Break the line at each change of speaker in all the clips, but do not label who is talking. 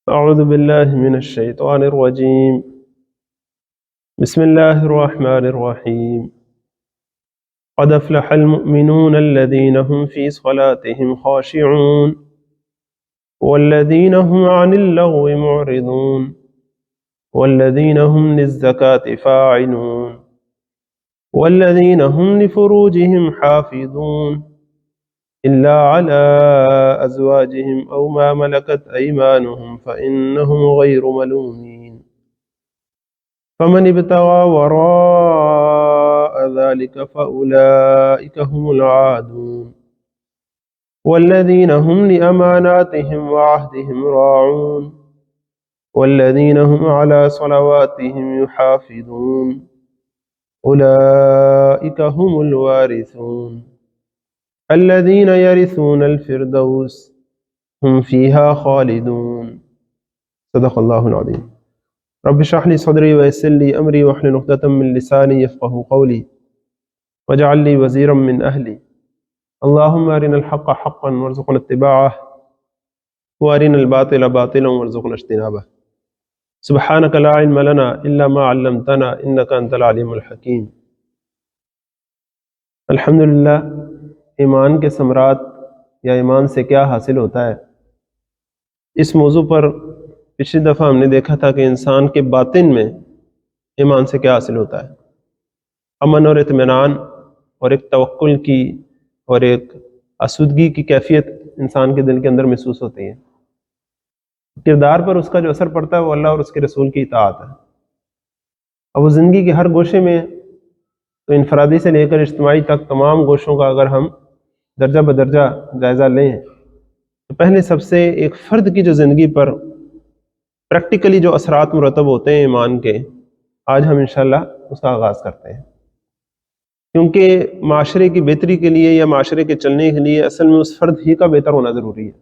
أعوذ بالله من الشيطان الرجيم. بسم الله الرحمن الرحيم. قد أفلح المؤمنون الذين هم في صلاتهم خاشعون والذين هم عن اللغو معرضون والذين هم للزكاة فاعلون والذين هم لفروجهم حافظون إلا على أزواجهم أو ما ملكت أيمانهم فإنهم غير ملومين فمن ابتغى وراء ذلك فأولئك هم العادون والذين هم لأماناتهم وعهدهم راعون والذين هم على صلواتهم يحافظون أولئك هم الوارثون الذين يرثون الفردوس هم فيها خالدون. صدق اللہ العظیم. رب اشرح لي صدري ويسر لي أمري واحلل عقدة من لساني يفقهوا قولي واجعل لي وزيرا من أهلي اللهم أرنا الحق حقا وارزقنا اتباعه وأرنا الباطل باطلا وارزقنا اجتنابه. سبحانك لا علم لنا إلا ما علمتنا إنك أنت العليم الحكيم. الحمدللہ ایمان کے ثمرات یا ایمان سے کیا حاصل ہوتا ہے، اس موضوع پر پچھلی دفعہ ہم نے دیکھا تھا کہ انسان کے باطن میں ایمان سے کیا حاصل ہوتا ہے. امن اور اطمینان اور ایک توکل کی اور ایک آسودگی کی کیفیت انسان کے دل کے اندر محسوس ہوتی ہے. کردار پر اس کا جو اثر پڑتا ہے وہ اللہ اور اس کے رسول کی اطاعت ہے. اب وہ زندگی کے ہر گوشے میں، تو انفرادی سے لے کر اجتماعی تک تمام گوشوں کا اگر ہم درجہ بدرجہ جائزہ لیں تو پہلے سب سے ایک فرد کی جو زندگی پر پریکٹیکلی جو اثرات مرتب ہوتے ہیں ایمان کے، آج ہم انشاءاللہ اس کا آغاز کرتے ہیں. کیونکہ معاشرے کی بہتری کے لیے یا معاشرے کے چلنے کے لیے اصل میں اس فرد ہی کا بہتر ہونا ضروری ہے.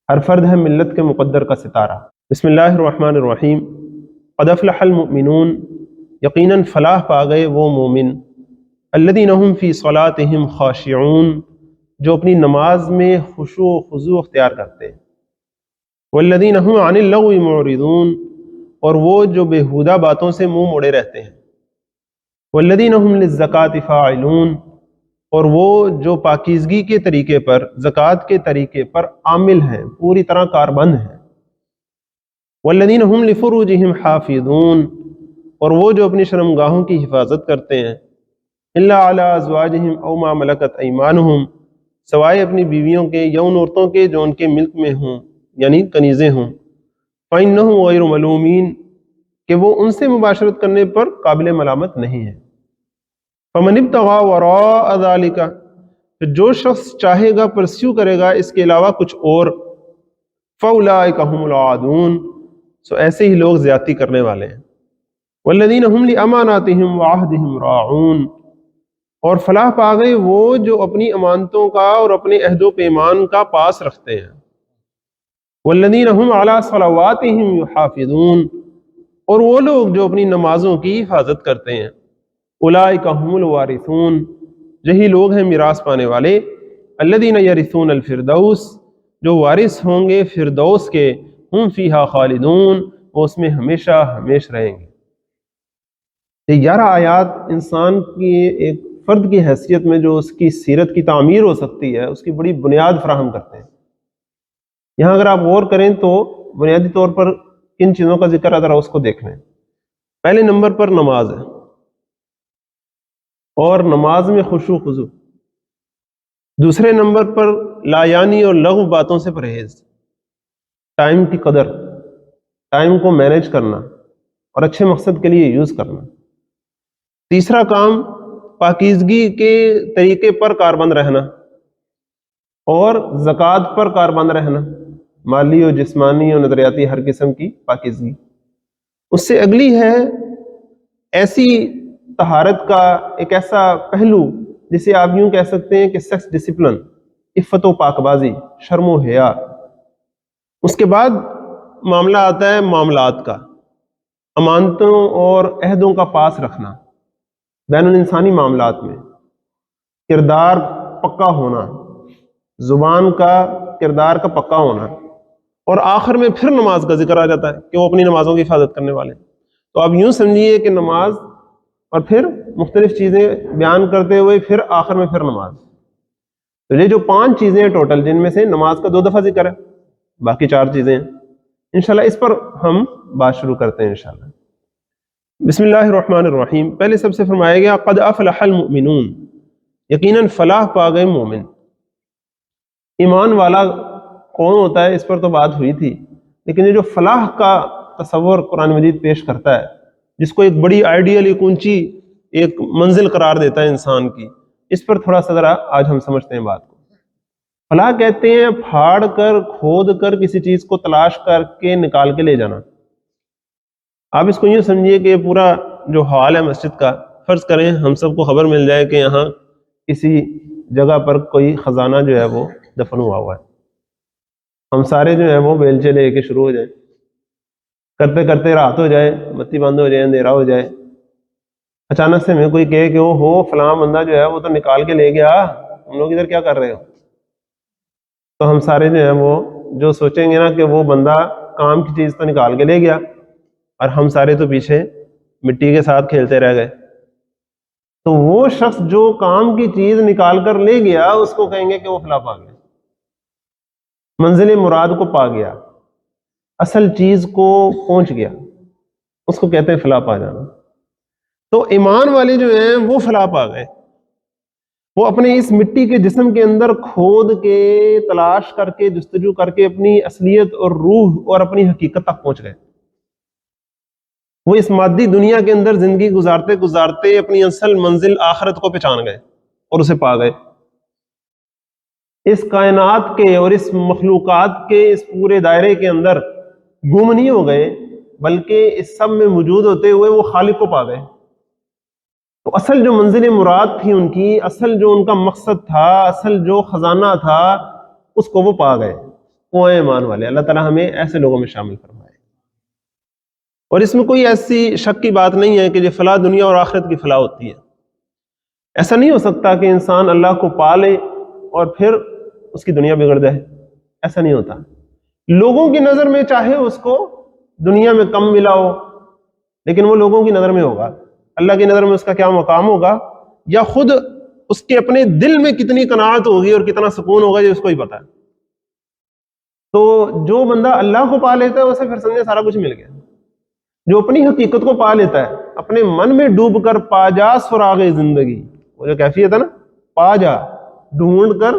ہر فرد ہے ملت کے مقدر کا ستارہ. بسم اللہ الرحمن الرحیم. قد افلح المؤمنون، یقیناً فلاح پا گئے وہ مومن، الذین هم فی صلاتهم خاشعون، جو اپنی نماز میں خشوع و خضوع اختیار کرتے ہیں. والذین هم عن اللغو معرضون، اور وہ جو بیہودہ باتوں سے منہ موڑے رہتے ہیں. والذین هم للزکاة فاعلون، اور وہ جو پاکیزگی کے طریقے پر، زکوٰۃ کے طریقے پر عامل ہیں، پوری طرح کاربند ہیں. والذین هم لفروجهم حافظون، اور وہ جو اپنی شرمگاہوں کی حفاظت کرتے ہیں. الا علی ازواجہم او ما ملکت ایمانہم، سوائے اپنی بیویوں کے یا ان عورتوں کے جو ان کے ملک میں ہوں، یعنی کنیزیں ہوں. فإنہم غیر ملومین، کہ وہ ان سے مباشرت کرنے پر قابل ملامت نہیں ہے. فمن ابتغى وراء ذلك، جو شخص چاہے گا پرسیو کرے گا اس کے علاوہ کچھ اور، فاولئک هم العادون، سو ایسے ہی لوگ زیادتی کرنے والے ہیں. والذین هم لاماناتهم وعہدهم راعون، اور فلاح پا گئے وہ جو اپنی امانتوں کا اور اپنے عہد و پیمان کا پاس رکھتے ہیں. والذین هم علی صلواتهم یحافظون، اور وہ لوگ جو اپنی نمازوں کی حفاظت کرتے ہیں. اولئک هم الوارثون، یہی لوگ ہیں میراث پانے والے. الذین یرثون الفردوس، جو وارث ہوں گے فردوس کے. ہم فیہا خالدون، وہ اس میں ہمیشہ ہمیش رہیں گے. یہ 11 آیات انسان کی ایک فرد کی حیثیت میں جو اس کی سیرت کی تعمیر ہو سکتی ہے، اس کی بڑی بنیاد فراہم کرتے ہیں. یہاں اگر آپ غور کریں تو بنیادی طور پر کن چیزوں کا ذکر ہے، ذرا اس کو دیکھ لیں. پہلے نمبر پر نماز ہے، اور نماز میں خشوع خضوع. دوسرے نمبر پر لایانی اور لغو باتوں سے پرہیز، ٹائم کی قدر، ٹائم کو مینیج کرنا اور اچھے مقصد کے لیے یوز کرنا. تیسرا کام پاکیزگی کے طریقے پر کاربند رہنا اور زکوٰۃ پر کاربند رہنا، مالی اور جسمانی اور نظریاتی ہر قسم کی پاکیزگی. اس سے اگلی ہے ایسی طہارت کا ایک ایسا پہلو جسے آپ یوں کہہ سکتے ہیں کہ سیکس ڈسپلن، عفت و پاک بازی، شرم و حیا. اس کے بعد معاملہ آتا ہے معاملات کا، امانتوں اور عہدوں کا پاس رکھنا بین الانسانی معاملات میں. کردار پکا ہونا، زبان کا کردار کا پکا ہونا، اور آخر میں پھر نماز کا ذکر آ جاتا ہے کہ وہ اپنی نمازوں کی حفاظت کرنے والے ہیں۔ تو آپ یوں سمجھیے کہ نماز اور پھر مختلف چیزیں بیان کرتے ہوئے پھر آخر میں پھر نماز۔ تو یہ جو 5 چیزیں ہیں ٹوٹل، جن میں سے نماز کا 2 دفعہ ذکر ہے، باقی 4 چیزیں ہیں۔ انشاءاللہ اس پر ہم بات شروع کرتے ہیں انشاءاللہ۔ بسم اللہ الرحمن الرحیم۔ پہلے سب سے فرمایا گیا قد افلح المؤمنون، یقیناً فلاح پا گئے مومن۔ ایمان والا کون ہوتا ہے اس پر تو بات ہوئی تھی، لیکن یہ جو فلاح کا تصور قرآن مجید پیش کرتا ہے، جس کو ایک بڑی آئیڈیل، ایک اونچی ایک منزل قرار دیتا ہے انسان کی، اس پر تھوڑا سا ذرا آج ہم سمجھتے ہیں بات کو۔ فلاح کہتے ہیں پھاڑ کر، کھود کر، کسی چیز کو تلاش کر کے نکال کے لے جانا۔ آپ اس کو یوں سمجھیے کہ پورا جو حال ہے مسجد کا، فرض کریں ہم سب کو خبر مل جائے کہ یہاں کسی جگہ پر کوئی خزانہ جو ہے وہ دفن ہوا ہے، ہم سارے جو ہیں وہ بیلچے لے کے شروع ہو جائیں، کرتے کرتے رات ہو جائے، بتی بند ہو جائے، اندھیرا ہو جائے، اچانک سے ہمیں کوئی کہے کہ وہ ہو فلاں بندہ جو ہے وہ تو نکال کے لے گیا، ہم لوگ ادھر کیا کر رہے ہو؟ تو ہم سارے جو ہیں وہ جو سوچیں گے نا کہ وہ بندہ کام کی چیز تو نکال کے لے گیا، اور ہم سارے تو پیچھے مٹی کے ساتھ کھیلتے رہ گئے۔ تو وہ شخص جو کام کی چیز نکال کر لے گیا، اس کو کہیں گے کہ وہ فلاح پا گیا، منزل مراد کو پا گیا، اصل چیز کو پہنچ گیا، اس کو کہتے ہیں فلاح پا جانا۔ تو ایمان والے جو ہیں وہ فلاح پا گئے، وہ اپنے اس مٹی کے جسم کے اندر کھود کے، تلاش کر کے، جستجو کر کے اپنی اصلیت اور روح اور اپنی حقیقت تک پہنچ گئے۔ وہ اس مادی دنیا کے اندر زندگی گزارتے گزارتے اپنی اصل منزل آخرت کو پہچان گئے اور اسے پا گئے۔ اس کائنات کے اور اس مخلوقات کے اس پورے دائرے کے اندر گم نہیں ہو گئے، بلکہ اس سب میں موجود ہوتے ہوئے وہ خالق کو پا گئے۔ تو اصل جو منزل مراد تھی ان کی، اصل جو ان کا مقصد تھا، اصل جو خزانہ تھا، اس کو وہ پا گئے۔ وہ ہیں ایمان والے۔ اللہ تعالیٰ ہمیں ایسے لوگوں میں شامل فرمائے۔ اور اس میں کوئی ایسی شک کی بات نہیں ہے کہ یہ فلاح دنیا اور آخرت کی فلاح ہوتی ہے۔ ایسا نہیں ہو سکتا کہ انسان اللہ کو پا لے اور پھر اس کی دنیا بگڑ جائے، ایسا نہیں ہوتا۔ لوگوں کی نظر میں چاہے اس کو دنیا میں کم ملا ہو، لیکن وہ لوگوں کی نظر میں ہوگا، اللہ کی نظر میں اس کا کیا مقام ہوگا، یا خود اس کے اپنے دل میں کتنی قناعت ہوگی اور کتنا سکون ہوگا، یہ اس کو ہی پتا ہے۔ تو جو بندہ اللہ کو پا لیتا ہے اسے پھر سمجھے سارا کچھ مل گیا۔ جو اپنی حقیقت کو پا لیتا ہے، اپنے من میں ڈوب کر پا جا سراغ زندگی، وہ جو کیفیت ہے نا، پا جا، ڈھونڈ کر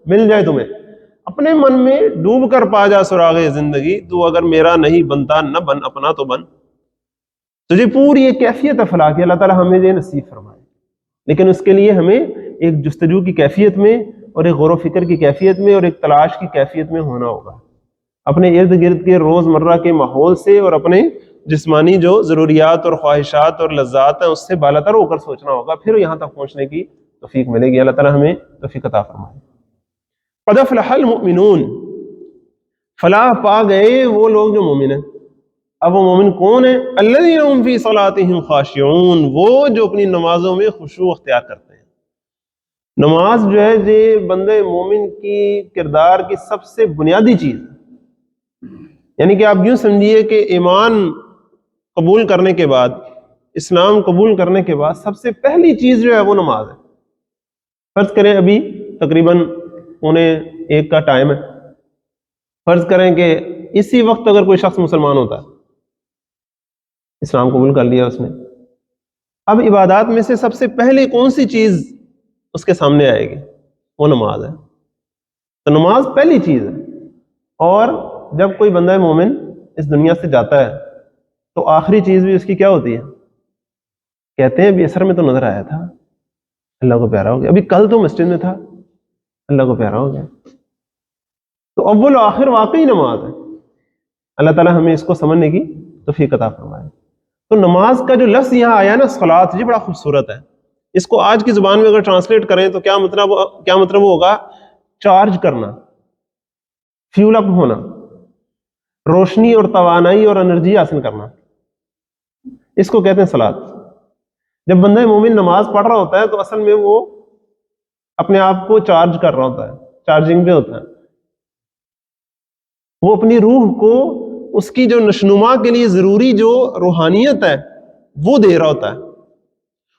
مل جائے تمہیں، اپنے من میں ڈوب کر پا جا سراغ زندگی، تو اگر میرا نہیں بنتا نہ بن، اپنا تو بن۔ تجھے پوری ایک کیفیت ہے فلاح کی، اللہ تعالیٰ ہمیں یہ نصیب فرمائے۔ لیکن اس کے لیے ہمیں ایک جستجو کی کیفیت میں اور ایک غور و فکر کی کیفیت میں اور ایک تلاش کی کیفیت میں ہونا ہوگا، اپنے ارد گرد کے روز مرہ کے ماحول سے اور اپنے جسمانی جو ضروریات اور خواہشات اور لذات ہیں اس سے بالاتر ہو کر سوچنا ہوگا، پھر یہاں تک پہنچنے کی توفیق ملے گی۔ اللہ تعالیٰ ہمیں توفیق عطا فرمائے۔ قد افلح المؤمنون، فلاح پا گئے وہ لوگ جو مومن ہیں۔ اب وہ مومن کون ہیں؟ الذین هم فی صلاتهم خاشعون، وہ جو اپنی نمازوں میں خشوع اختیار کرتے ہیں۔ نماز جو ہے یہ بندے مومن کی کردار کی سب سے بنیادی چیز ہے۔ یعنی کہ آپ یوں سمجھیے کہ ایمان قبول کرنے کے بعد، اسلام قبول کرنے کے بعد سب سے پہلی چیز جو ہے وہ نماز ہے۔ فرض کریں ابھی تقریباً 1:45 کا ٹائم ہے، فرض کریں کہ اسی وقت اگر کوئی شخص مسلمان ہوتا ہے، اسلام قبول کر لیا اس نے، اب عبادات میں سے سب سے پہلے کون سی چیز اس کے سامنے آئے گی؟ وہ نماز ہے۔ تو نماز پہلی چیز ہے۔ اور جب کوئی بندہ مومن اس دنیا سے جاتا ہے تو آخری چیز بھی اس کی کیا ہوتی ہے؟ کہتے ہیں ابھی اثر میں تو نظر آیا تھا، اللہ کو پیارا ہو گیا، ابھی کل تو مسجد میں تھا، اللہ کو پیارا ہو گیا۔ تو اول و آخر واقعی نماز ہے۔ اللہ تعالیٰ ہمیں اس کو سمجھنے کی توفیق عطا فرمائے۔ تو نماز کا جو لفظ یہاں آیا نا صلاۃ، یہ بڑا خوبصورت ہے۔ اس کو آج کی زبان میں اگر ٹرانسلیٹ کریں تو کیا مطلب ہوگا؟ چارج کرنا، فیول اپ ہونا، روشنی اور توانائی اور انرجی حاصل کرنا، اس کو کہتے ہیں صلاۃ۔ جب بندہ مومن نماز پڑھ رہا ہوتا ہے تو اصل میں وہ اپنے آپ کو چارج کر رہا ہوتا ہے، چارجنگ پہ ہوتا ہے۔ وہ اپنی روح کو اس کی جو نشنما کے لیے ضروری جو روحانیت ہے وہ دے رہا ہوتا ہے،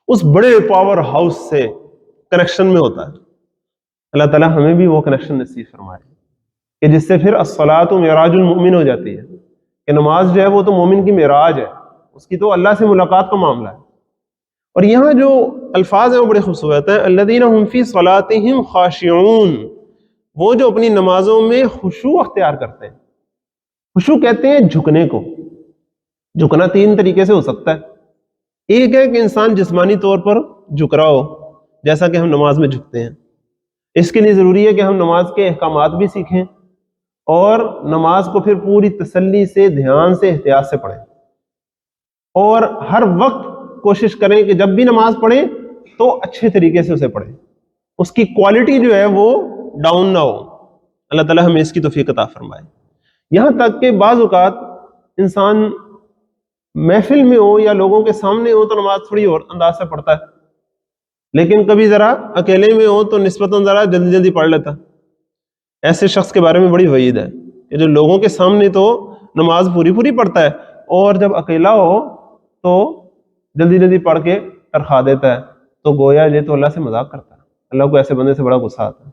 اس بڑے پاور ہاؤس سے کنیکشن میں ہوتا ہے۔ اللہ تعالیٰ ہمیں بھی وہ کنیکشن نصیب فرمائے کہ جس سے پھر الصلاۃ معراج المؤمن ہو جاتی ہے، کہ نماز جو ہے وہ تو مومن کی معراج ہے، اس کی تو اللہ سے ملاقات کا معاملہ ہے۔ اور یہاں جو الفاظ ہیں وہ بڑے خوبصورت ہیں، الذین هم فی صلاتہم خاشعون، وہ جو اپنی نمازوں میں خشوع اختیار کرتے ہیں۔ خشوع کہتے ہیں جھکنے کو۔ جھکنا تین طریقے سے ہو سکتا ہے۔ ایک ہے کہ انسان جسمانی طور پر جھک رہا ہو، جیسا کہ ہم نماز میں جھکتے ہیں۔ اس کے لیے ضروری ہے کہ ہم نماز کے احکامات بھی سیکھیں اور نماز کو پھر پوری تسلی سے، دھیان سے، احتیاط سے پڑھیں، اور ہر وقت کوشش کریں کہ جب بھی نماز پڑھیں تو اچھے طریقے سے اسے پڑھیں، اس کی کوالٹی جو ہے وہ ڈاؤن نہ ہو۔ اللہ تعالیٰ ہمیں اس کی توفیق عطا فرمائے۔ یہاں تک کہ بعض اوقات انسان محفل میں ہو یا لوگوں کے سامنے ہو تو نماز تھوڑی اور انداز سے پڑھتا ہے، لیکن کبھی ذرا اکیلے میں ہو تو نسبتاً ذرا جلدی جلدی پڑھ لیتا۔ ایسے شخص کے بارے میں بڑی وعید ہے کہ جو لوگوں کے سامنے تو نماز پوری پوری پڑھتا ہے اور جب اکیلا ہو تو جلدی جلدی پڑھ کے ترخا دیتا ہے، تو گویا یہ تو اللہ سے مذاق کرتا ہے۔ اللہ کو ایسے بندے سے بڑا غصہ آتا ہے۔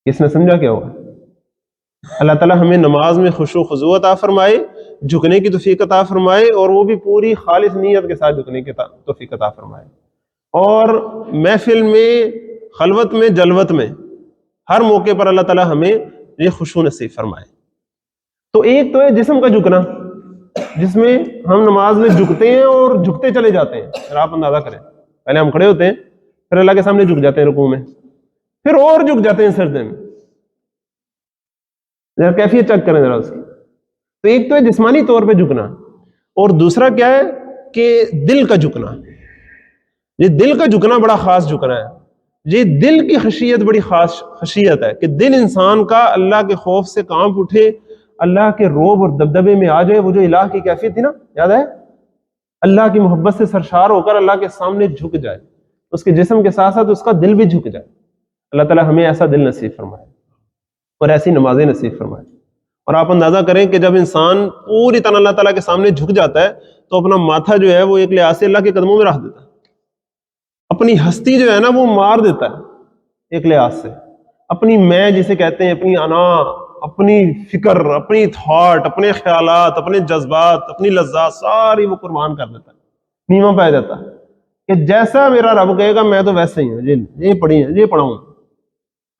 اس نے سمجھا کیا ہوا؟ اللہ تعالیٰ ہمیں نماز میں خشوع و خضوع عطا فرمائے، جھکنے کی توفیق عطا فرمائے، اور وہ بھی پوری خالص نیت کے ساتھ جھکنے کی توفیق عطا فرمائے، اور محفل میں، خلوت میں، جلوت میں، ہر موقع پر اللہ تعالیٰ ہمیں یہ خشوع نصیب فرمائے۔ تو ایک تو ہے جسم کا جھکنا، جس میں ہم نماز میں جھکتے ہیں اور جھکتے چلے جاتے ہیں۔ اگر آپ اندازہ کریں، پہلے ہم کھڑے ہوتے ہیں، پھر اللہ کے سامنے جھک جاتے ہیں رکوع میں، پھر اور جھک جاتے ہیں سجدے میں۔ ذرا کیفیت چیک کریں ذرا اس کی۔ تو ایک تو ہے جسمانی طور پہ جھکنا، اور دوسرا کیا ہے کہ دل کا جھکنا۔ یہ دل کا جھکنا بڑا خاص جھکنا ہے۔ یہ دل کی خشیت بڑی خاص خشیت ہے کہ دل انسان کا اللہ کے خوف سے کانپ اٹھے، اللہ کے روب اور دبدبے میں آ جائے۔ وہ جو الہ کی کیفیت تھی نا، یاد ہے؟ اللہ کی محبت سے سرشار ہو کر اللہ کے سامنے جھک جائے، اس کے جسم کے ساتھ ساتھ اس کا دل بھی جھک جائے۔ اللہ تعالیٰ ہمیں ایسا دل نصیب فرمائے اور ایسی نمازیں نصیب فرمائے۔ اور آپ اندازہ کریں کہ جب انسان پوری طرح اللہ تعالیٰ کے سامنے جھک جاتا ہے تو اپنا ماتھا جو ہے وہ ایک لحاظ سے اللہ کے قدموں میں رکھ دیتا ہے، اپنی ہستی جو ہے نا وہ مار دیتا ہے ایک لحاظ سے، اپنی میں جسے کہتے ہیں، اپنی انا، اپنی فکر، اپنی تھاٹ، اپنے خیالات، اپنے جذبات، اپنی لذات، ساری وہ قربان کر دیتا ہے، نیواں پہ جاتا ہے کہ جیسا میرا رب کہے گا میں تو ویسے ہی ہوں، یہ پڑھاؤں۔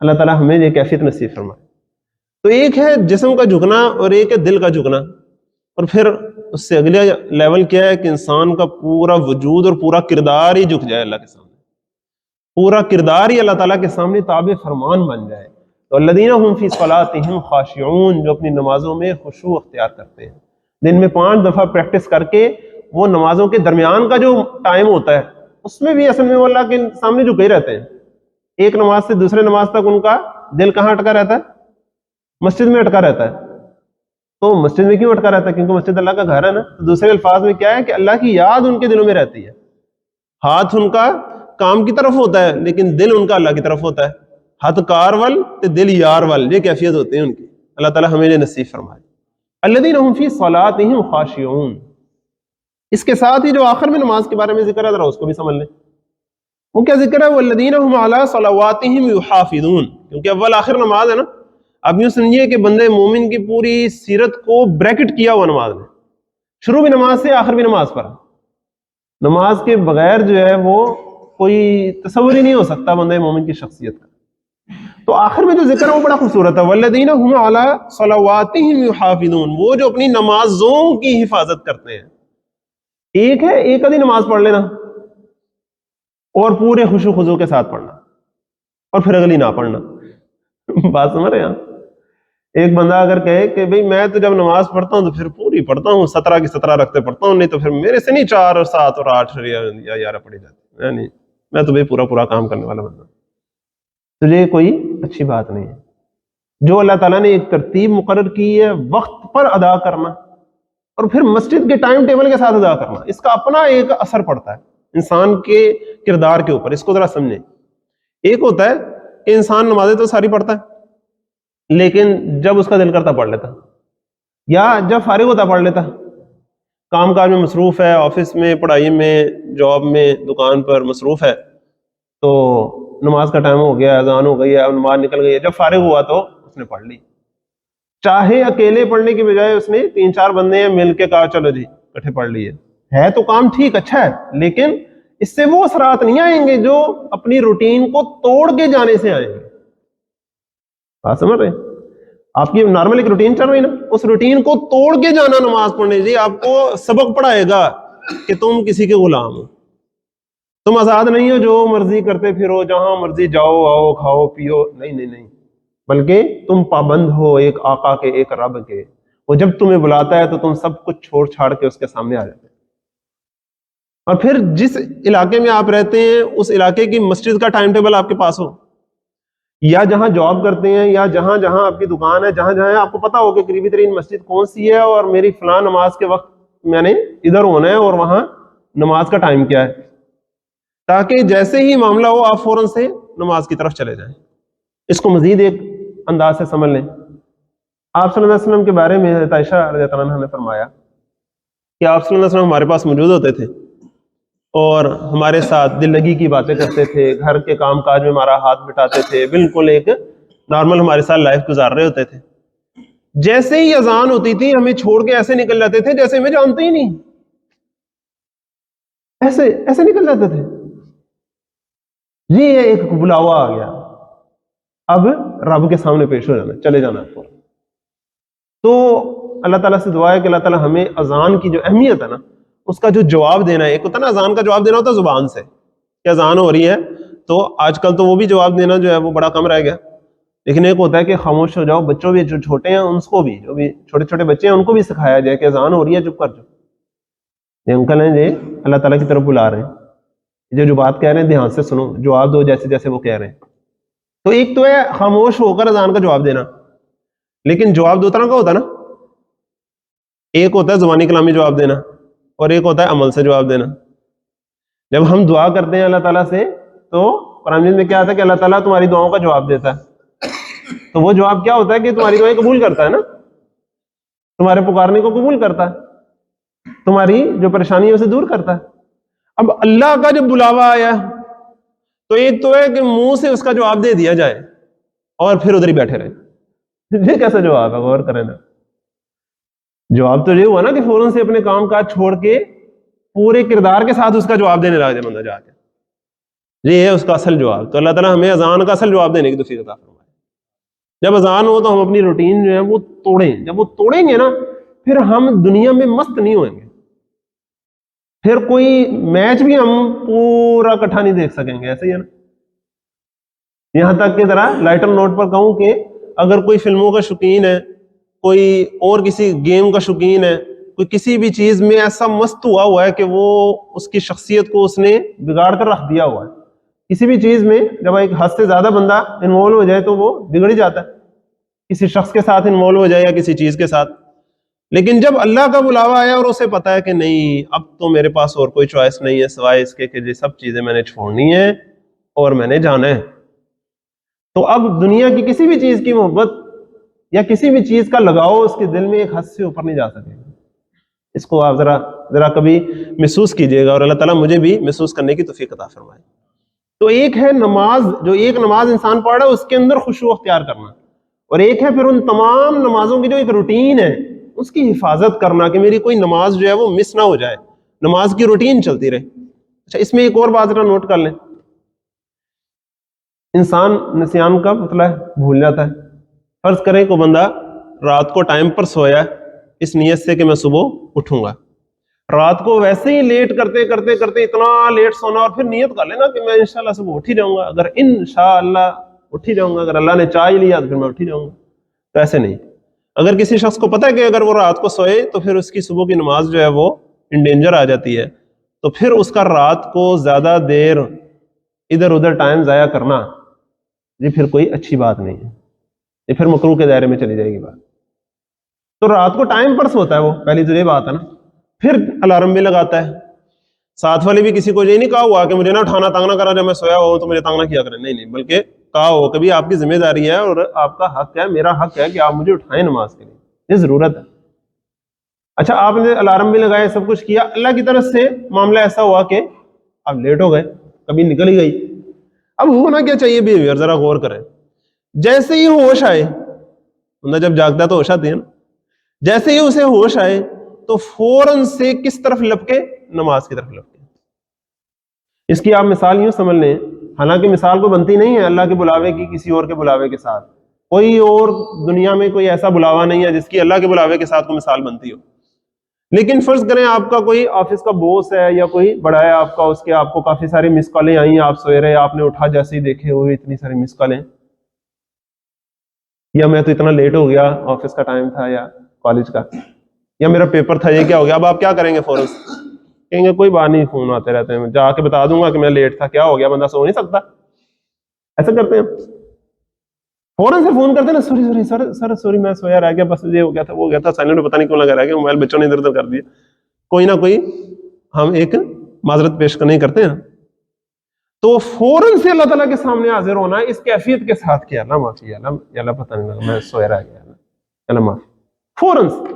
اللہ تعالیٰ ہمیں یہ کیفیت نصیب فرمائے۔ تو ایک ہے جسم کا جھکنا اور ایک ہے دل کا جھکنا، اور پھر اس سے اگلا لیول کیا ہے کہ انسان کا پورا وجود اور پورا کردار ہی جھک جائے اللہ کے سامنے، پورا کردار ہی اللہ تعالیٰ کے سامنے تابع فرمان بن جائے۔ تو الذین هم فی صلاتہم خاشعون، جو اپنی نمازوں میں خشوع اختیار کرتے ہیں، دن میں 5 دفعہ پریکٹس کر کے وہ نمازوں کے درمیان کا جو ٹائم ہوتا ہے اس میں بھی اصل میں وہ اللہ کے سامنے جھکے ہی رہتے ہیں۔ ایک نماز سے دوسرے نماز تک ان کا دل کہاں اٹکا رہتا ہے؟ مسجد میں اٹکا رہتا ہے۔ تو مسجد میں کیوں اٹکا رہتا ہے؟ کیونکہ مسجد اللہ کا گھر ہے نا۔ تو دوسرے الفاظ میں کیا ہے کہ اللہ کی یاد ان کے دلوں میں رہتی ہے، ہاتھ ان کا کام کی طرف ہوتا ہے لیکن دل ان کا اللہ کی طرف ہوتا ہے، ہاتھ کار ول تے دل یار ول، یہ کیفیت ہوتی ہے ان کی۔ اللہ تعالیٰ ہمیں یہ نصیب فرمائے۔ الذین هم فی صلاتہم خاشعون۔ اس کے ساتھ ہی جو آخر میں نماز کے بارے میں ذکر ہے ذرا اس کو بھی سمجھ لیں۔ وہ کیا ذکر ہے؟ والذین هم علی صلواتہم یحافظون، کیونکہ اول آخر نماز ہے نا۔ اب یوں سمجھیے کہ بندے مومن کی پوری سیرت کو بریکٹ کیا ہوا نماز میں، شروع بھی نماز سے آخر بھی نماز پر۔ نماز کے بغیر جو ہے وہ کوئی تصور ہی نہیں ہو سکتا بندے مومن کی شخصیت کا۔ تو آخر میں جو ذکر ہے وہ بڑا خوبصورت ہے، والذین هم علی صلواتہم یحافظون، وہ جو اپنی نمازوں کی حفاظت کرتے ہیں۔ ایک ہے ایک آدھی نماز پڑھ لینا اور پورے خشوع و خضوع کے ساتھ پڑھنا اور پھر اگلی نہ پڑھنا۔ بات سمجھ رہے ہیں؟ ایک بندہ اگر کہے کہ بھئی میں تو جب نماز پڑھتا ہوں تو پھر پوری پڑھتا ہوں، 17 کی 17 رکھتے پڑھتا ہوں، نہیں تو پھر میرے سے نہیں 4 اور 7 اور 8 یا 11 پڑھی جاتی، نہیں، میں تو بھئی پورا کام کرنے والا بندہ۔ تو یہ کوئی اچھی بات نہیں ہے۔ جو اللہ تعالیٰ نے ایک ترتیب مقرر کی ہے وقت پر ادا کرنا اور پھر مسجد کے ٹائم ٹیبل کے ساتھ ادا کرنا، اس کا اپنا ایک اثر پڑتا ہے انسان کے کردار کے اوپر۔ اس کو ذرا سمجھیں۔ ایک ہوتا ہے کہ انسان نمازیں تو ساری پڑھتا ہے، لیکن جب اس کا دل کرتا پڑھ لیتا, یا جب فارغ ہوتا پڑھ لیتا. کام کاج میں مصروف ہے, آفس میں, پڑھائی میں, جاب میں, دکان پر مصروف ہے, تو نماز کا ٹائم ہو گیا, اذان ہو گئی ہے, نماز نکل گئی ہے, جب فارغ ہوا تو اس نے پڑھ لی. چاہے اکیلے پڑھنے کی بجائے اس نے 3-4 بندے ہیں مل کے کہا چلو جی اکٹھے پڑھ لیے, ہے تو کام ٹھیک اچھا ہے, لیکن اس سے وہ اثرات نہیں آئیں گے جو اپنی روٹین کو توڑ کے جانے سے آئیں گے. بات سمجھ رہے ہیں؟ آپ کی نارمل ایک روٹین چل رہی نا, اس روٹین کو توڑ کے جانا نماز پڑھنے سے آپ کو سبق پڑھائے گا کہ تم کسی کے غلام ہو, تم آزاد نہیں ہو جو مرضی کرتے پھرو, جہاں مرضی جاؤ آؤ کھاؤ پیو. نہیں نہیں نہیں, بلکہ تم پابند ہو ایک آقا کے, ایک رب کے. وہ جب تمہیں بلاتا ہے تو تم سب کچھ چھوڑ چھاڑ کے اس کے سامنے آ جاتے ہیں. اور پھر جس علاقے میں آپ رہتے ہیں اس علاقے کی مسجد کا ٹائم ٹیبل آپ کے پاس ہو, یا جہاں جاب کرتے ہیں, یا جہاں جہاں آپ کی دکان ہے, جہاں جہاں آپ کو پتا ہو کہ قریبی ترین مسجد کون سی ہے, اور میری فلاں نماز کے وقت میں نے ادھر ہونا ہے, اور وہاں نماز کا ٹائم کیا ہے, تاکہ جیسے ہی معاملہ ہو آپ فوراً سے نماز کی طرف چلے جائیں. اس کو مزید ایک انداز سے سمجھ لیں. آپ صلی اللہ علیہ وسلم کے بارے میں حضرت عائشہ رضی اللہ عنہا نے فرمایا کہ آپ صلی اللہ علیہ وسلم ہمارے پاس موجود ہوتے تھے اور ہمارے ساتھ دل لگی کی باتیں کرتے تھے, گھر کے کام کاج میں ہمارا ہاتھ بٹاتے تھے, بالکل ایک نارمل ہمارے ساتھ لائف گزار رہے ہوتے تھے. جیسے ہی اذان ہوتی تھی ہمیں چھوڑ کے ایسے نکل جاتے تھے جیسے ہمیں جانتے ہی نہیں, ایسے ایسے نکل جاتے تھے. یہ ایک بلاوا آ گیا, اب رب کے سامنے پیش ہو جانا, چلے جانا. تو اللہ تعالیٰ سے دعا ہے کہ اللہ تعالیٰ ہمیں اذان کی جو اہمیت ہے نا, اس کا جو جواب دینا ہے. ایک ہوتا ہے نا اذان کا جواب دینا ہوتا ہے زبان سے کہ اذان ہو رہی ہے, تو آج کل تو وہ بھی جواب دینا جو ہے وہ بڑا کم رہ گیا. لیکن ایک ہوتا ہے کہ خاموش ہو جاؤ, بچوں بھی جو چھوٹے ہیں ان کو بھی, جو بھی چھوٹے چھوٹے بچے ہیں ان کو بھی سکھایا جائے کہ اذان ہو رہی ہے, چپ کر جاؤ. یہ انکل ہیں جی اللہ تعالیٰ کی طرف بلا رہے ہیں, جو بات کہہ رہے ہیں دھیان سے سنو, جواب دو جیسے جیسے وہ کہہ رہے ہیں. تو ایک تو ہے خاموش ہو کر اذان کا جواب دینا, لیکن جواب دو طرح کا ہوتا ہے نا, ایک ہوتا ہے زبانی کلامی جواب دینا اور ایک ہوتا ہے عمل سے جواب دینا. جب ہم دعا کرتے ہیں اللہ تعالیٰ سے تو قرآن مجید میں کیا آتا ہے کہ اللہ تعالیٰ تمہاری دعاؤں کا جواب دیتا ہے. تو وہ جواب کیا ہوتا ہے کہ تمہاری دعائیں قبول کرتا ہے نا, تمہارے پکارنے کو قبول کرتا ہے, تمہاری جو پریشانی ہے اسے دور کرتا ہے. اب اللہ کا جب بلاوا آیا تو ایک تو ہے کہ منہ سے اس کا جواب دے دیا جائے اور پھر ادھر ہی بیٹھے رہے. یہ کیسا جواب ہے, غور کریں نا. جواب تو یہ ہوا نا کہ فوراً سے اپنے کام کاج چھوڑ کے پورے کردار کے ساتھ اس کا جواب دینے لگا جائے بندہ جا کے. یہ ہے اس کا اصل جواب. تو اللہ تعالیٰ ہمیں اذان کا اصل جواب دینے کی توفیق عطا فرمائے. جب اذان ہو تو ہم اپنی روٹین جو ہے وہ توڑیں. جب وہ توڑیں گے نا پھر ہم دنیا میں مست نہیں ہوئیں گے, پھر کوئی میچ بھی ہم پورا اکٹھا نہیں دیکھ سکیں گے. ایسے ہی ہے نا, یہاں تک کہ ذرا لائٹر نوٹ پر کہوں کہ اگر کوئی فلموں کا شوقین ہے, کوئی اور کسی گیم کا شوقین ہے, کوئی کسی بھی چیز میں ایسا مست ہوا ہے کہ وہ اس کی شخصیت کو اس نے بگاڑ کر رکھ دیا ہوا ہے. کسی بھی چیز میں جب ایک حد سے زیادہ بندہ انوالو ہو جائے تو وہ بگڑ ہی جاتا ہے, کسی شخص کے ساتھ انوالو ہو جائے یا کسی چیز کے ساتھ. لیکن جب اللہ کا بلاوا آیا اور اسے پتا ہے کہ نہیں اب تو میرے پاس اور کوئی چوائس نہیں ہے سوائے اس کے کہ یہ سب چیزیں میں نے چھوڑنی ہے اور میں نے جانا ہے, تو اب دنیا کی کسی بھی چیز کی محبت یا کسی بھی چیز کا لگاؤ اس کے دل میں ایک حد سے اوپر نہیں جا سکے. اس کو آپ ذرا کبھی محسوس کیجئے گا, اور اللہ تعالیٰ مجھے بھی محسوس کرنے کی توفیق عطا فرمائے. تو ایک ہے نماز, جو ایک نماز انسان پڑھ رہا ہے اس کے اندر خشوع اختیار کرنا, اور ایک ہے پھر ان تمام نمازوں کی جو ایک روٹین ہے اس کی حفاظت کرنا کہ میری کوئی نماز جو ہے وہ مس نہ ہو جائے, نماز کی روٹین چلتی رہے. اچھا, اس میں ایک اور بات ذرا نوٹ کر لیں. انسان نسیان کا مطلب ہے بھول جاتا ہے. فرض کریں کو بندہ رات کو ٹائم پر سویا اس نیت سے کہ میں صبح اٹھوں گا, رات کو ویسے ہی لیٹ کرتے کرتے کرتے اتنا لیٹ سونا, اور پھر نیت کر لینا کہ میں انشاءاللہ صبح اٹھ ہی جاؤں گا, اگر انشاءاللہ اٹھ ہی جاؤں گا, اگر اللہ نے چاہ ہی لیا تو پھر میں اٹھ ہی جاؤں گا. تو ایسے نہیں. اگر کسی شخص کو پتہ ہے کہ اگر وہ رات کو سوئے تو پھر اس کی صبح کی نماز جو ہے وہ ان ڈینجر آ جاتی ہے, تو پھر اس کا رات کو زیادہ دیر ادھر ادھر ٹائم ضائع کرنا یہ پھر کوئی اچھی بات نہیں ہے, یہ پھر مکروہ کے دائرے میں چلی جائے گی بات. تو رات کو ٹائم پر سوتا ہے وہ, پہلی تو یہ بات ہے نا. پھر الارم بھی لگاتا ہے, ساتھ والے بھی کسی کو یہ نہیں کہا ہوا کہ مجھے نہ اٹھانا تانگ نہ کرا, جب میں سویا ہوں تو مجھے تانگ نہ کیا کریں, نہیں, بلکہ کہا ہو کبھی آپ کی ذمہ داری ہے اور آپ کا حق ہے, میرا حق ہے کہ آپ مجھے اٹھائیں نماز کے لیے, یہ ضرورت ہے. اچھا آپ نے الارم بھی لگائے, سب کچھ کیا, اللہ کی طرف سے معاملہ ایسا ہوا کہ آپ لیٹ ہو گئے, کبھی نکل ہی گئی. اب ہونا کیا چاہیے بیہیویئر, ذرا غور کریں. جیسے ہی ہوش آئے, بندہ جب جاگتا ہے تو ہوش آتی ہے نا, جیسے ہی اسے ہوش آئے تو فوراً سے کس طرف لپکے؟ نماز کی طرف لپکے. اس کی آپ مثال یوں سمجھ لیں, حالانکہ مثال کو بنتی نہیں ہے اللہ کے بلاوے کی کسی اور کے بلاوے کے ساتھ, کوئی اور دنیا میں کوئی ایسا بلاوا نہیں ہے جس کی اللہ کے بلاوے کے ساتھ کوئی مثال بنتی ہو. لیکن فرض کریں آپ کا کوئی آفس کا بوس ہے یا کوئی بڑا ہے آپ کا, اس کے آپ کو کافی ساری مس کالیں آئیں, آپ سوئے رہے, آپ نے اٹھا جیسے ہی دیکھے ہوئے اتنی ساری مس کالیں, یا میں تو اتنا لیٹ ہو گیا, آفس کا ٹائم تھا یا کالج کا, یا میرا پیپر تھا, یہ کیا ہو گیا. اب آپ کیا کریں گے؟ فوراً کہیں گے کوئی بات نہیں, فون آتے رہتے ہیں, جا کے بتا دوں گا کہ میں لیٹ تھا, کیا ہو گیا, بندہ سو نہیں سکتا. ایسا کرتے ہیں فوراً سے فون کرتے ہیں نا, سوری سر سوری میں سویا رہ گیا, بس یہ ہو گیا تھا وہ گیا تھا, سائلنٹ میں پتہ نہیں کیوں لگا رہ گیا, موبائل بچوں نے ادھر ادھر کر دیا, کوئی نہ کوئی ہم ایک معذرت پیش نہیں کرتے ہیں. تو فوراً سے اللہ تعالیٰ کے سامنے حاضر ہونا ہے اس کیفیت کے ساتھ کہ اللہ معافی, اللہ پتہ نہیں لگا میں سویا رہ گیا, اللہ معافی. فوراً سے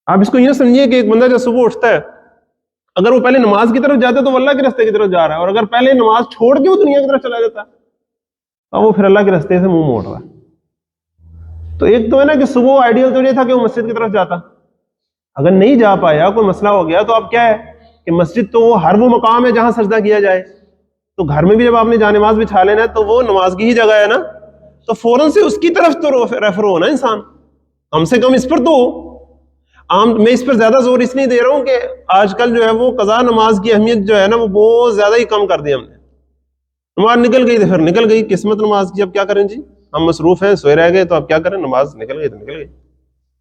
آپ اس کو یہ سمجھیے کہ ایک بندہ جب صبح اٹھتا ہے, اگر وہ پہلے نماز کی طرف جاتا ہے تو وہ اللہ کے راستے کی طرف جا رہا ہے, اور اگر پہلے نماز چھوڑ کے وہ دنیا کی طرف چلا جاتا ہے تو وہ پھر اللہ کے راستے سے منہ موڑ رہا ہے. تو ایک تو ہے نا کہ صبح آئیڈیل تو یہ تھا کہ وہ مسجد کی طرف جاتا, اگر نہیں جا پایا, کوئی مسئلہ ہو گیا, تو اب کیا ہے کہ مسجد تو ہر وہ مقام ہے جہاں سجدہ کیا جائے, تو گھر میں بھی جب آپ نے جا نماز بچھا لینا ہے تو وہ نماز کی ہی جگہ ہے نا, تو فوراً سے اس کی طرف تو ریفر ہونا انسان, کم سے کم اس پر تو میں اس پر زیادہ زور اس لیے دے رہا ہوں کہ آج کل جو ہے وہ قضا نماز کی اہمیت جو ہے نا وہ بہت زیادہ ہی کم کر دی ہم نے. نماز نکل گئی تو پھر نکل گئی, قسمت نماز کی, اب کیا کریں جی, ہم مصروف ہیں, سوئے رہ گئے, تو اب کیا کریں, نماز نکل گئی تو نکل گئی.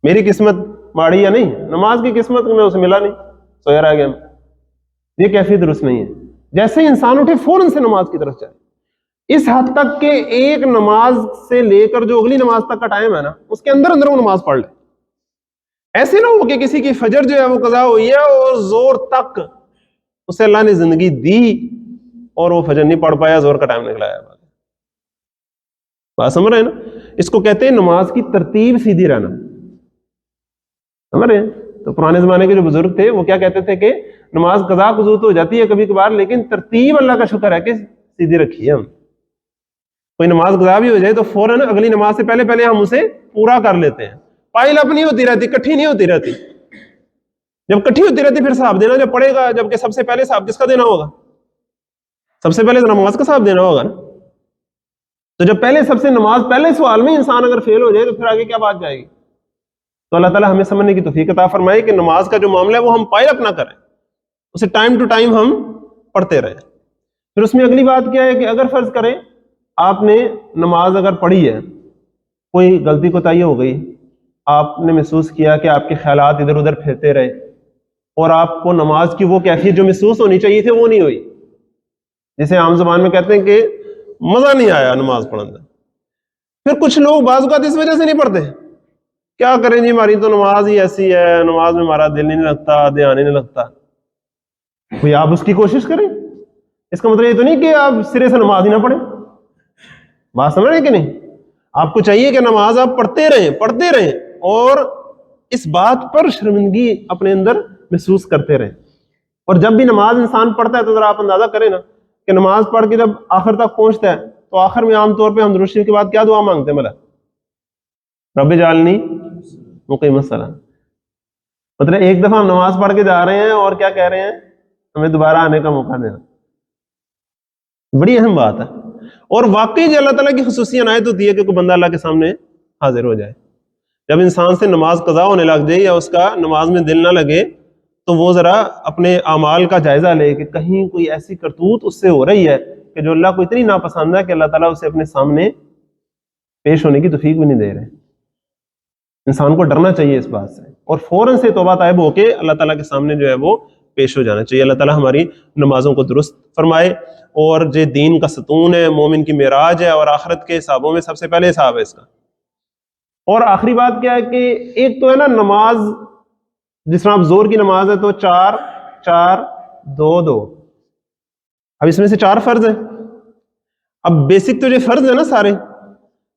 میری قسمت ماڑی یا نہیں, نماز کی قسمت میں اسے ملا نہیں, سویا رہ گیا. یہ کیفیت درست نہیں ہے. جیسے ہی انسان اٹھے فوراً سے نماز کی طرف جائے, اس حد تک کہ ایک نماز سے لے کر جو اگلی نماز تک کا ٹائم ہے نا اس کے اندر اندر وہ نماز پڑھ لے. ایسے نہ ہو کہ کسی کی فجر جو ہے وہ قضا ہوئی ہے اور زور تک اسے اللہ نے زندگی دی اور وہ فجر نہیں پڑھ پایا, زور کا ٹائم نکلا ہے. بات سمجھ رہے ہیں نا, اس کو کہتے ہیں نماز کی ترتیب سیدھی رہنا. سمجھ رہے ہیں؟ تو پرانے زمانے کے جو بزرگ تھے وہ کیا کہتے تھے کہ نماز قضا قضو تو ہو جاتی ہے کبھی کبھار, لیکن ترتیب اللہ کا شکر ہے کہ سیدھی رکھی ہے ہم. کوئی نماز قضا بھی ہو جائے تو فوراً اگلی نماز سے پہلے ہم اسے پورا کر لیتے ہیں. پائل اپ نہیں ہوتی رہتی, کٹھی نہیں ہوتی رہتی. جب کٹھی ہوتی رہتی پھر صاحب دینا جب پڑے گا, جبکہ سب سے پہلے صاحب کس کا دینا ہوگا؟ سب سے پہلے نماز کا صاحب دینا ہوگا نا. تو جب پہلے سب سے نماز پہلے سوال میں انسان اگر فیل ہو جائے تو پھر آگے کیا بات جائے گی؟ تو اللہ تعالیٰ ہمیں سمجھنے کی توفیق عطا فرمائے کہ نماز کا جو معاملہ ہے وہ ہم پائل اپ نہ کریں, اسے ٹائم ٹو ٹائم ہم پڑھتے رہیں. پھر اس میں اگلی بات کیا ہے کہ اگر فرض کریں آپ نے نماز اگر پڑھی ہے, کوئی غلطی کوتاہی ہو گئی, آپ نے محسوس کیا کہ آپ کے خیالات ادھر ادھر پھرتے رہے اور آپ کو نماز کی وہ کیفیت جو محسوس ہونی چاہیے تھی وہ نہیں ہوئی, جسے عام زبان میں کہتے ہیں کہ مزہ نہیں آیا نماز پڑھنے. پھر کچھ لوگ بعض اوقات اس وجہ سے نہیں پڑھتے, کیا کریں جی ہماری تو نماز ہی ایسی ہے, نماز میں ہمارا دل نہیں لگتا, دھیان ہی نہیں لگتا. بھئی آپ اس کی کوشش کریں, اس کا مطلب یہ تو نہیں کہ آپ سرے سے نماز ہی نہ پڑھیں. بات سمجھ رہے کہ نہیں؟ آپ کو چاہیے کہ نماز آپ پڑھتے رہیں اور اس بات پر شرمندگی اپنے اندر محسوس کرتے رہیں. اور جب بھی نماز انسان پڑھتا ہے تو ذرا آپ اندازہ کریں نا کہ نماز پڑھ کے جب آخر تک پہنچتا ہے تو آخر میں عام طور پہ ہم درود شریف کے بعد کیا دعا مانگتے ہیں؟ بلا رب جعلنی مقیم الصلاۃ. مطلب ایک دفعہ ہم نماز پڑھ کے جا رہے ہیں اور کیا کہہ رہے ہیں؟ ہمیں دوبارہ آنے کا موقع دینا. بڑی اہم بات ہے. اور واقعی جو اللہ تعالیٰ کی خصوصی عنایت ہوتی ہے کہ کوئی بندہ اللہ کے سامنے حاضر ہو جائے. جب انسان سے نماز قضا ہونے لگ جائے یا اس کا نماز میں دل نہ لگے تو وہ ذرا اپنے اعمال کا جائزہ لے کہ کہیں کوئی ایسی کرتوت اس سے ہو رہی ہے کہ جو اللہ کو اتنی ناپسند ہے کہ اللہ تعالیٰ اسے اپنے سامنے پیش ہونے کی توفیق بھی نہیں دے رہے. انسان کو ڈرنا چاہیے اس بات سے اور فوراً سے توبہ طائب ہو کے اللہ تعالیٰ کے سامنے جو ہے وہ پیش ہو جانا چاہیے. اللہ تعالیٰ ہماری نمازوں کو درست فرمائے. اور جو دین کا ستون ہے, مومن کی معراج ہے, اور آخرت کے حسابوں میں سب سے پہلے حساب ہے اس کا. اور آخری بات کیا ہے کہ ایک تو ہے نا نماز, جس طرح اب زور کی نماز ہے تو 4 4 2 2, اب اس میں سے 4 فرض ہیں. اب بیسک تو یہ فرض ہے نا سارے،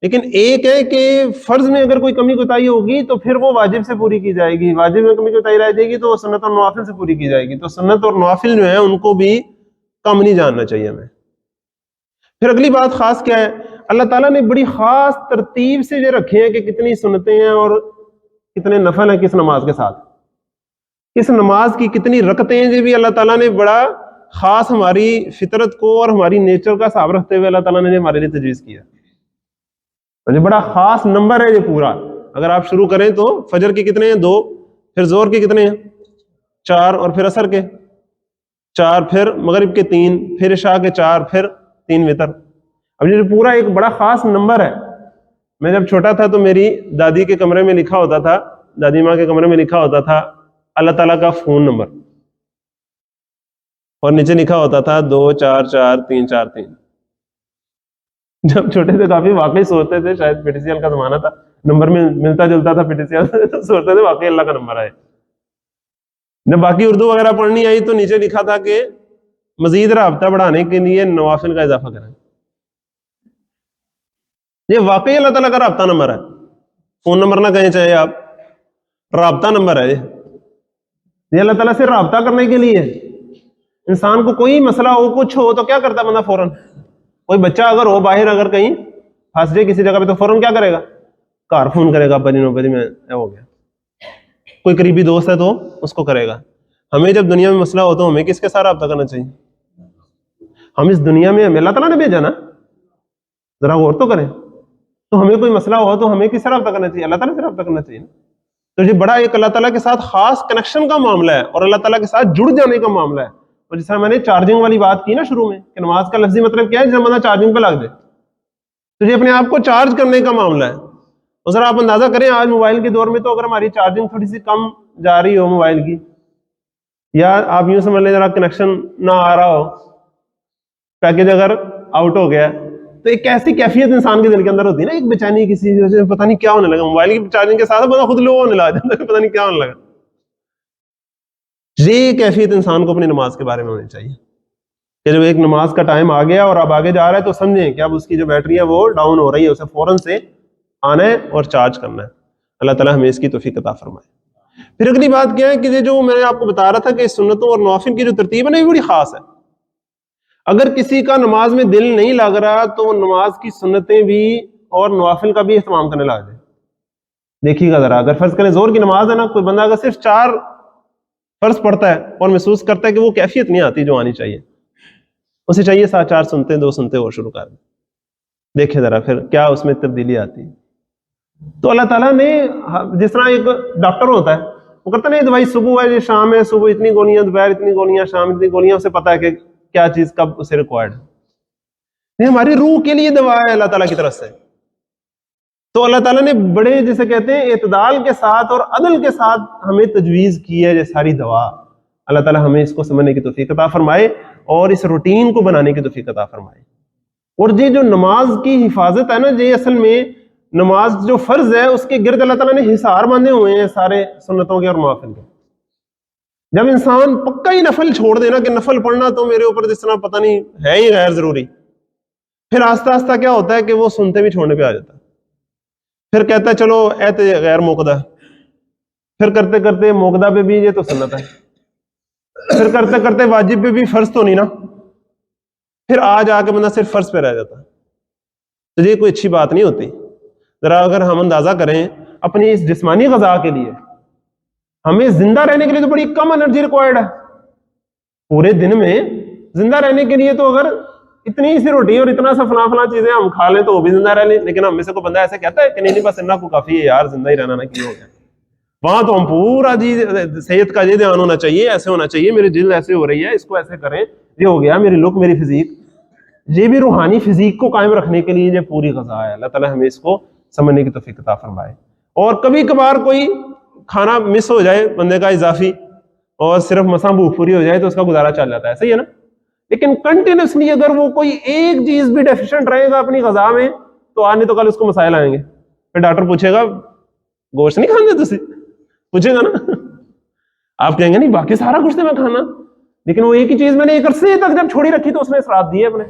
لیکن ایک ہے کہ فرض میں اگر کوئی کمی کوتاہی ہوگی تو پھر وہ واجب سے پوری کی جائے گی، واجب میں کمی کوتاہی رہ جائے گی تو وہ سنت اور نوافل سے پوری کی جائے گی. تو سنت اور نوافل جو ہیں ان کو بھی کم نہیں جاننا چاہیے ہمیں. پھر اگلی بات خاص کیا ہے، اللہ تعالیٰ نے بڑی خاص ترتیب سے یہ رکھے ہیں کہ کتنی سنتیں ہیں اور کتنے نفل ہیں کس نماز کے ساتھ، کس نماز کی کتنی رکعتیں ہیں. یہ بھی اللہ تعالیٰ نے بڑا خاص ہماری فطرت کو اور ہماری نیچر کا حساب رکھتے ہوئے اللہ تعالیٰ نے ہمارے لیے تجویز کیا. بڑا خاص نمبر ہے یہ پورا. اگر آپ شروع کریں تو فجر کے کتنے ہیں 2، پھر زہر کے کتنے ہیں 4، اور پھر عصر کے 4، پھر مغرب کے 3، پھر عشاء کے 4، پھر 3 وتر. اب یہ پورا ایک بڑا خاص نمبر ہے. میں جب چھوٹا تھا تو میری دادی کے کمرے میں لکھا ہوتا تھا، دادی ماں کے کمرے میں لکھا ہوتا تھا اللہ تعالیٰ کا فون نمبر، اور نیچے لکھا ہوتا تھا 2444343. جب چھوٹے تھے کافی واقعی سوچتے تھے شاید پی ٹی سی ایل کا زمانہ تھا، نمبر میں ملتا جلتا تھا پی ٹی سی ایل تو سوچتے تھے واقعی اللہ کا نمبر آئے. جب باقی اردو وغیرہ پڑھنی آئی تو نیچے لکھا تھا کہ مزید رابطہ بڑھانے کے لیے نوافل کا اضافہ کریں. یہ واقعی اللہ تعالیٰ کا رابطہ نمبر ہے، فون نمبر نہ کہیں چاہے آپ، رابطہ نمبر ہے یہ اللہ تعالیٰ سے رابطہ کرنے کے لیے. انسان کو کوئی مسئلہ ہو کچھ ہو تو کیا کرتا بندہ فوراً، کوئی بچہ اگر ہو باہر اگر کہیں پھنس جائے کسی جگہ پہ تو فوراً کیا کرے گا، کار فون کرے گا، ابا جی نو بجے میں ہو گیا. کوئی قریبی دوست ہے تو اس کو کرے گا. ہمیں جب دنیا میں مسئلہ ہو تو ہمیں کس کے ساتھ رابطہ کرنا چاہیے؟ ہم اس دنیا میں ہمیں اللہ تعالیٰ نے بھیجا نا، ذرا غور تو کریں. تو ہمیں کوئی مسئلہ ہو تو ہمیں کس سے رابطہ کرنا چاہیے؟ اللہ تعالیٰ سے رابطہ کرنا چاہیے. تو یہ بڑا ایک اللہ تعالیٰ کے ساتھ خاص کنیکشن کا معاملہ ہے اور اللہ تعالیٰ کے ساتھ جڑ جانے کا معاملہ ہے. اور جس طرح میں نے چارجنگ والی بات کی نا شروع میں کہ نماز کا لفظی مطلب کیا ہے، جب بندہ چارجنگ پہ لگ دے تو یہ اپنے آپ کو چارج کرنے کا معاملہ ہے. اور ذرا آپ اندازہ کریں آج موبائل کے دور میں تو اگر ہماری چارجنگ تھوڑی سی کم جا رہی ہو موبائل کی، یا آپ یوں سمجھ لیں ذرا کنیکشن نہ آ رہا ہو، پیکج اگر آؤٹ ہو گیا، تو ایک ایسی کیفیت انسان کے دل کے اندر ہوتی ہے نا، ایک بے چینی، کسی وجہ پتہ نہیں کیا ہونے لگا. موبائل کی چارجنگ کے ساتھ بندہ خود لو ہونے لگا جاتا ہے، پتہ نہیں کیا ہونے لگا. یہ کیفیت انسان کو اپنی نماز کے بارے میں ہونی چاہیے کہ جب ایک نماز کا ٹائم آ گیا اور اب آگے جا رہا ہے تو سمجھیں کہ اب اس کی جو بیٹری ہے وہ ڈاؤن ہو رہی ہے، اسے فوراً سے آنا ہے اور چارج کرنا ہے. اللہ تعالیٰ ہمیں اس کی توفیق عطا فرمائے. پھر اگلی بات کیا ہے کہ یہ جو میں نے آپ کو بتا رہا تھا کہ سنتوں اور نوافل کی جو ترتیب ہے نا یہ بڑی خاص ہے. اگر کسی کا نماز میں دل نہیں لگ رہا تو وہ نماز کی سنتیں بھی اور نوافل کا بھی اہتمام کرنے لگ جائے. دیکھیے گا ذرا، اگر فرض کریں زور کی نماز ہے نا، کوئی بندہ اگر صرف 4 فرض پڑھتا ہے اور محسوس کرتا ہے کہ وہ کیفیت نہیں آتی جو آنی چاہیے، اسے چاہیے 4 سنتے 2 سنتے اور شروع کر دیں. دیکھیں ذرا پھر کیا اس میں تبدیلی آتی ہے. تو اللہ تعالیٰ نے جس طرح ایک ڈاکٹر ہوتا ہے وہ کرتا نہیں دوائی صبح ہے شام ہے، صبح اتنی گولیاں، دوپہر اتنی گولیاں، شام اتنی گولیاں، اسے پتا ہے کہ کیا چیز کب اسے ریکوائرڈ ہے. ہماری روح کے لیے دوا ہے اللہ تعالیٰ کی طرف سے. تو اللہ تعالیٰ نے بڑے جسے کہتے ہیں اعتدال کے ساتھ اور عدل کے ساتھ ہمیں تجویز کی ہے یہ ساری دوا. اللہ تعالیٰ ہمیں اس کو سمجھنے کی توفیق عطا فرمائے اور اس روٹین کو بنانے کی توفیق عطا فرمائے. اور یہ جو نماز کی حفاظت ہے نا، یہ اصل میں نماز جو فرض ہے اس کے گرد اللہ تعالیٰ نے حصار باندھے ہوئے ہیں سارے سنتوں کے اور نوافل کے. جب انسان پکا ہی نفل چھوڑ دینا کہ نفل پڑھنا تو میرے اوپر جس طرح پتہ نہیں ہے ہی غیر ضروری، پھر آہستہ آہستہ کیا ہوتا ہے کہ وہ سنتے بھی چھوڑنے پہ آ جاتا ہے. پھر کہتا ہے چلو ایت غیر موقدہ، پھر کرتے کرتے موقدہ پہ بھی یہ تو سنت ہے، پھر کرتے کرتے واجب پہ بھی فرض تو نہیں نا، پھر آج آ کے بندہ صرف فرض پہ رہ جاتا ہے. تو یہ کوئی اچھی بات نہیں ہوتی. ذرا اگر ہم اندازہ کریں اپنی اس جسمانی غذا کے لیے، ہمیں زندہ رہنے کے لیے تو بڑی کم انرجی ریکوائرڈ ہے. پورے دن میں زندہ رہنے کے لیے تو اگر اتنی سی روٹی اور اتنا سا فلاں فلاں چیزیں ہم کھا لیں تو وہ بھی زندہ رہ لیں، لیکن ہم میں سے کوئی بندہ ایسے کہتا ہے کہ نہیں بس اتنا کو کافی ہے یار، زندہ ہی رہنا نہ کیا ہو گیا. وہاں تو ہم پورا جی صحت کا یہ دھیان ہونا چاہیے، ایسے ہونا چاہیے، میری جلد ایسے ہو رہی ہے، اس کو ایسے کریں، یہ ہو گیا میری لک، میری فزیک. یہ بھی روحانی فزیک کو قائم رکھنے کے لیے یہ پوری غذا ہے. اللہ تعالیٰ ہمیں اس کو سمجھنے کی توفیق عطا فرمائے. اور کبھی کبھار کوئی کھانا مس ہو جائے بندے کا اضافی اور صرف مساں بھوک پوری ہو جائے تو اس کا گزارا چل جاتا ہے، صحیح ہے نا. لیکن کنٹینیوسلی اگر وہ کوئی ایک چیز بھی ڈیفیشنٹ رہے گا اپنی غذا میں تو آج نہیں تو کل اس کو مسائل آئیں گے. پھر ڈاکٹر پوچھے گا گوشت نہیں کھانے تسی، پوچھے گا نا. آپ کہیں گے نہیں باقی سارا کچھ تو میں کھانا، لیکن وہ ایک ہی چیز میں نے ایک عرصے تک جب چھوڑی رکھی تو اس میں اثرات دیے اپنے.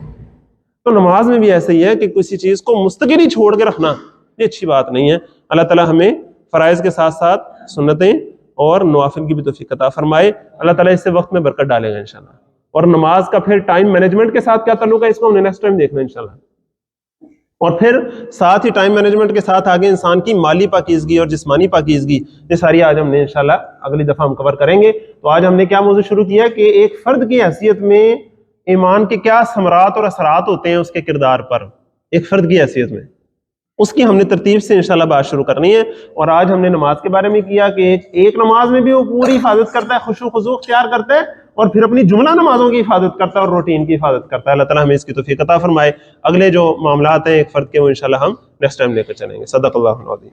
تو نماز میں بھی ایسا ہی ہے کہ کسی چیز کو مستقل ہی چھوڑ کے رکھنا یہ اچھی بات نہیں ہے. اللہ تعالیٰ ہمیں فرائض کے ساتھ ساتھ سنتیں اور نوافل کی بھی توفیق عطا فرمائے. اللہ تعالیٰ اس سے وقت میں برکت ڈالے گا انشاءاللہ. اور نماز کا پھر ٹائم مینجمنٹ کے ساتھ کیا تعلق ہے اس کو ہم نے نیکسٹ ٹائم دیکھنا ہے انشاءاللہ. اور پھر ساتھ ہی ٹائم مینجمنٹ کے ساتھ آگے انسان کی مالی پاکیزگی اور جسمانی پاکیزگی، یہ ساری آج ہم نے انشاءاللہ اگلی دفعہ ہم کور کریں گے. تو آج ہم نے کیا موضوع شروع کیا کہ ایک فرد کی حیثیت میں ایمان کے کیا ثمرات اور اثرات ہوتے ہیں اس کے کردار پر. ایک فرد کی حیثیت میں اس کی ہم نے ترتیب سے انشاءاللہ بات شروع کرنی ہے. اور آج ہم نے نماز کے بارے میں کیا کہ ایک نماز میں بھی وہ پوری حفاظت کرتا ہے، خشوع و خضوع اختیار کرتا ہے، اور پھر اپنی جملہ نمازوں کی حفاظت کرتا ہے اور روٹین کی حفاظت کرتا ہے. اللہ تعالیٰ ہمیں اس کی توفیق عطا فرمائے. اگلے جو معاملات ہیں ایک فرد کے وہ انشاءاللہ ہم نیکسٹ ٹائم لے کر چلیں گے. صدق اللہ العظیم.